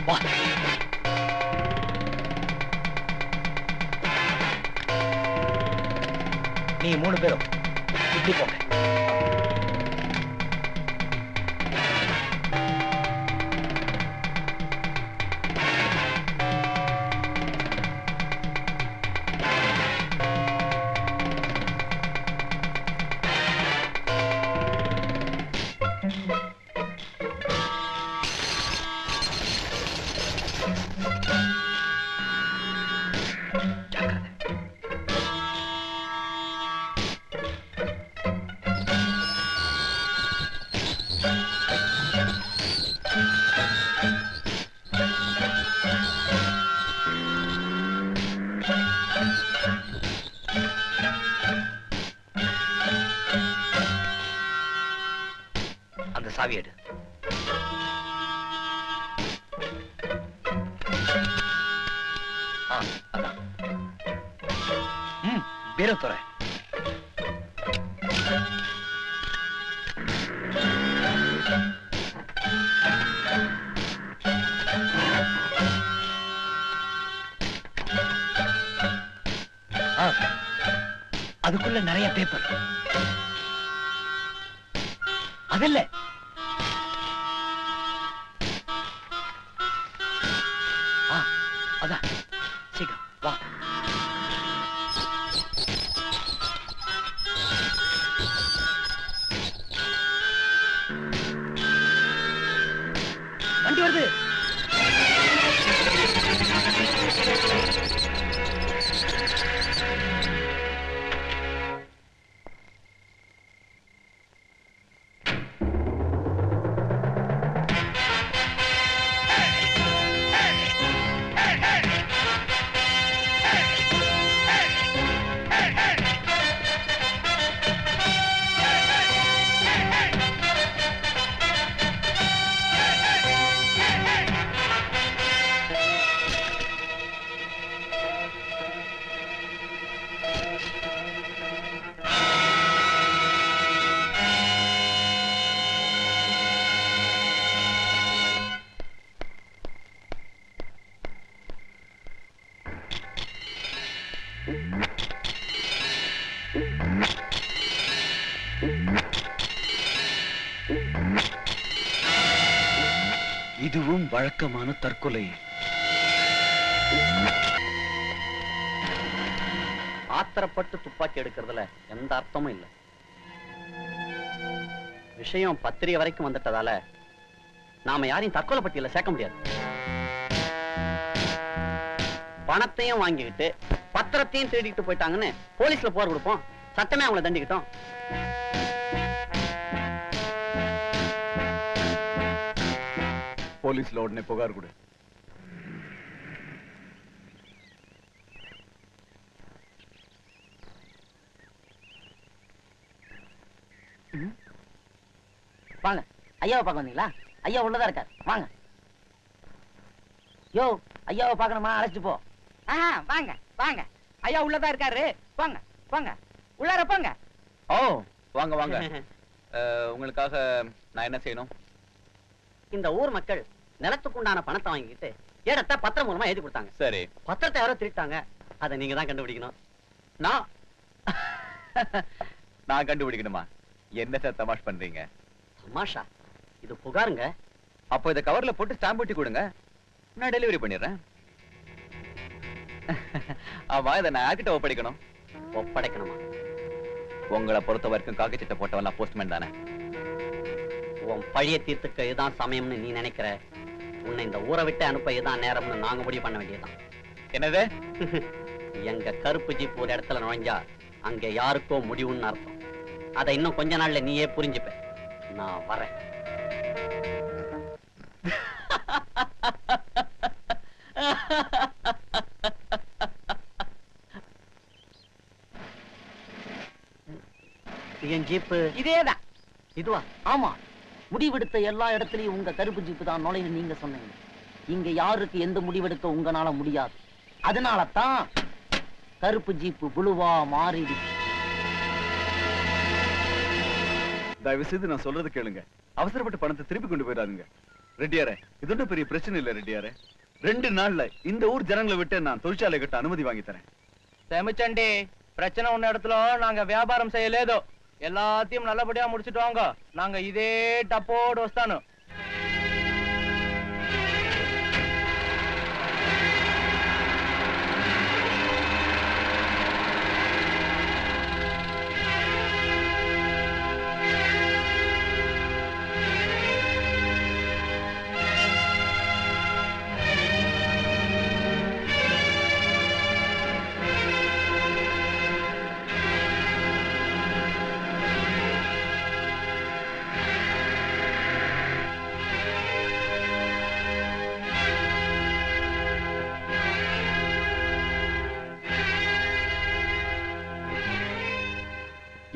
வா. நீ 3 பேரும் இப்படி போங்க. அந்த சாவி எடு. அதான். பீரோ துறை. அதுக்குள்ள நிறைய பேப்பர். அதில்ல அதான். சீக்கிரம் வா. வண்டி வருது. இதுவும் வழக்கமான தற்கொலை. ஆத்திரப்பட்டு துப்பாக்கி எடுக்கிறதுல எந்த அர்த்தமும் இல்லை. விஷயம் பத்திரிகை வரைக்கும் வந்துட்டதால நாம யாரையும் தற்கொலை பட்டியல சேர்க்க முடியாது. பணத்தையும் வாங்கிக்கிட்டு பத்திரத்தையும் தேடிட்டு போயிட்டாங்கன்னு போலீஸ்ல புகார் கொடுப்போம். சட்டமே அவங்களை தண்டிக்கிட்டோம். போலீஸ்ல உடனே புகார் கொடு. வாங்க. ஐயாவை பார்க்க வந்தீங்களா? ஐயா உள்ளதா இருக்கார். வாங்க. யோ, ஐயாவை பார்க்கணுமா? அழைச்சிட்டு போ. வாங்க வாங்க. ஐயா உள்ளதா இருக்காரு. வாங்க வாங்க. உள்ளார போங்க. ஓ, வாங்க வாங்க. உங்களுக்காக நான் என்ன செய்யணும்? இந்த ஊர் மக்கள் நிலத்துக்கு உண்டான பணத்தை வாங்கிட்டு இடத்தை பத்திரம் மூலமா எழுதி கொடுத்தாங்க. சரி. பத்திரத்தை யாரோ திருட்டாங்க. அதை நீங்க தான் கண்டுபிடிக்கணும். நான் கண்டுபிடிக்கணுமா? என்ன சார் தமாஷ் பண்றீங்க? தமாஷா? இது புகாருங்க. அப்போ இதை கவர்ல போட்டு ஸ்டாம்ப் ஒட்டி கொடுங்க, நான் டெலிவரி பண்ணிடுறேன். ஆமா, இதை நான் யார்கிட்ட ஒப்படைக்கணும்? ஒப்படைக்கணுமா? உங்களை பொறுத்த வரைக்கும் காக்கி சட்டை போட்டவன் போஸ்ட்மேன் தானே? உன் பழிய தீர்த்துக்க இதுதான் சமயம்னு நீ நினைக்கிற. உன்னை இந்த ஊரை விட்டு அனுப்ப இதுதான் நேரம்னு நாங்க முடிவு பண்ண வேண்டியதுதான். என்னது? எங்க கருப்பு ஜீப் ஒரு இடத்துல நுழைஞ்சா அங்க யாருக்கோ முடிவுன்னு அர்த்தம். அதை இன்னும் கொஞ்ச நாள்ல நீயே புரிஞ்சுப்ப. நான் வரேன். என் ஜீப்பு இதேதான். இதுவா? ஆமா. முடிவெடுத்த எல்லா இடத்துலயும் உங்க கருப்பு ஜீப்பு தான் நுழைன்னு நீங்க சொன்னீங்க. இங்க யாருக்கு எந்த முடிவெடுக்க உங்களால முடியாது. அதனாலதான் கருப்பு ஜீப்பு புழுவா மாறிடுச்சு. தயவு செய்து நான் சொல்றது கேளுங்க. அவசரப்பட்டு பணத்தை திருப்பி கொண்டு போயிடாதுங்க. ரெட்டியாரே, இது ஒன்றும் பெரிய பிரச்சனை இல்ல ரெட்டியாரே. 2 நாள்ல இந்த ஊர் ஜனங்களை விட்டு நான் தொழிற்சாலை கட்ட அனுமதி வாங்கி தரேன். செமிச்சண்டி, பிரச்சனை ஒண்ணு இடத்துல நாங்க வியாபாரம் செய்யலேதோ. எல்லாத்தையும் நல்லபடியா முடிச்சிட்டு வாங்க. நாங்க இதே டப்போடு வஸ்தானு.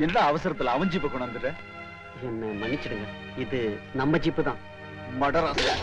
என்ன அவசரத்துல அவன் ஜீப்பை கொண்டாந்துட்ட? என்ன மன்னிச்சிடுங்க, இது நம்ம ஜீப்பு தான். மடராசா,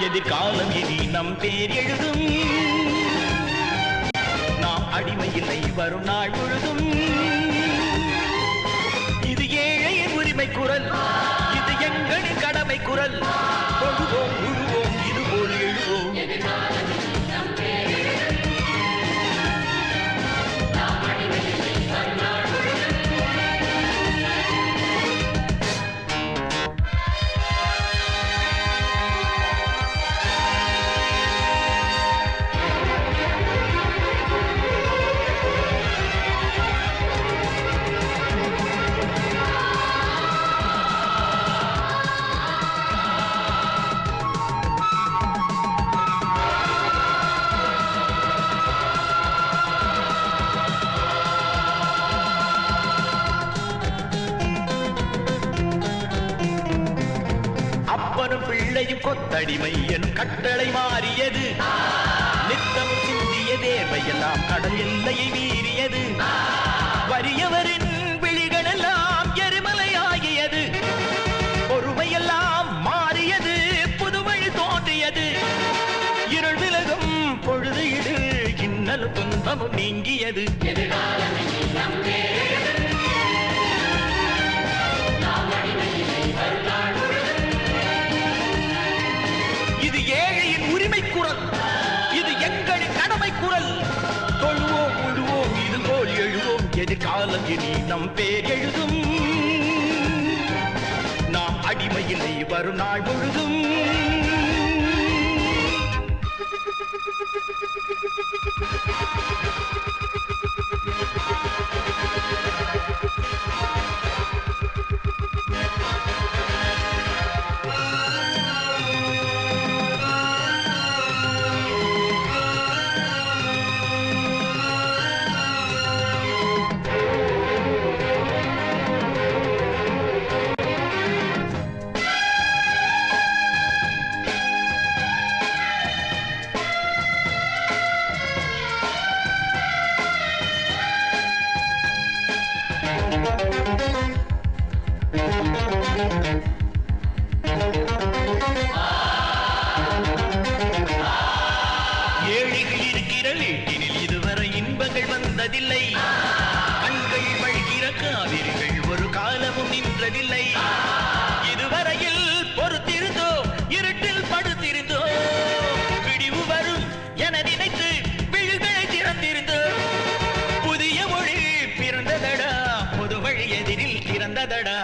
எதிர்காலம் இனி நம் பேர் எழுதும். நாம் அடிமை இல்லை வரும் நாள் முழுதும். இது ஏழையின் உரிமை குரல், இது எங்களின் கடமை குரல். தொழுவோம் உழுவோம் இதுபோல் எழுவோம். அப்பனும் பிள்ளையும் கொத்தடிமை என் கட்டளை மாறியது. நித்தம் சிந்திய தேர்வையெல்லாம் கடல் எல்லையை மீறியது. வறியவரின் விழிகள் எல்லாம் எரிமலையாகியது. பொறுமையெல்லாம் மாறியது, புதுவழி தோன்றியது. இருள் விலகும் பொழுது இது, இன்னலும் துன்பமும் நீங்கியது. இது ஏழையின் உரிமை குரல், இது எங்களின் கடமை குரல். தொழுவோம் உழுவோம் இதுபோல் எழுவோம். எதிர்காலம் இனி நம் பேர் எழுதும். நாம் அடிமையில்லை வரும் நாள் முழுதும். ஏழைகள் இருக்கிற வீட்டினில் இதுவரை இன்பங்கள் வந்ததில்லை. கண்கள் வழிகிற காவிரிகள் ஒரு காலமும் நின்றதில்லை. இதுவரையில் பொறுத்திருந்தோ, இருட்டில் படுத்திருந்தோ, பிடிவு வரும் என நினைத்து விழிகளை திறந்திருந்தோ. புதிய மொழி பிறந்ததடா, பொது வழி எதிரில் திறந்ததடா.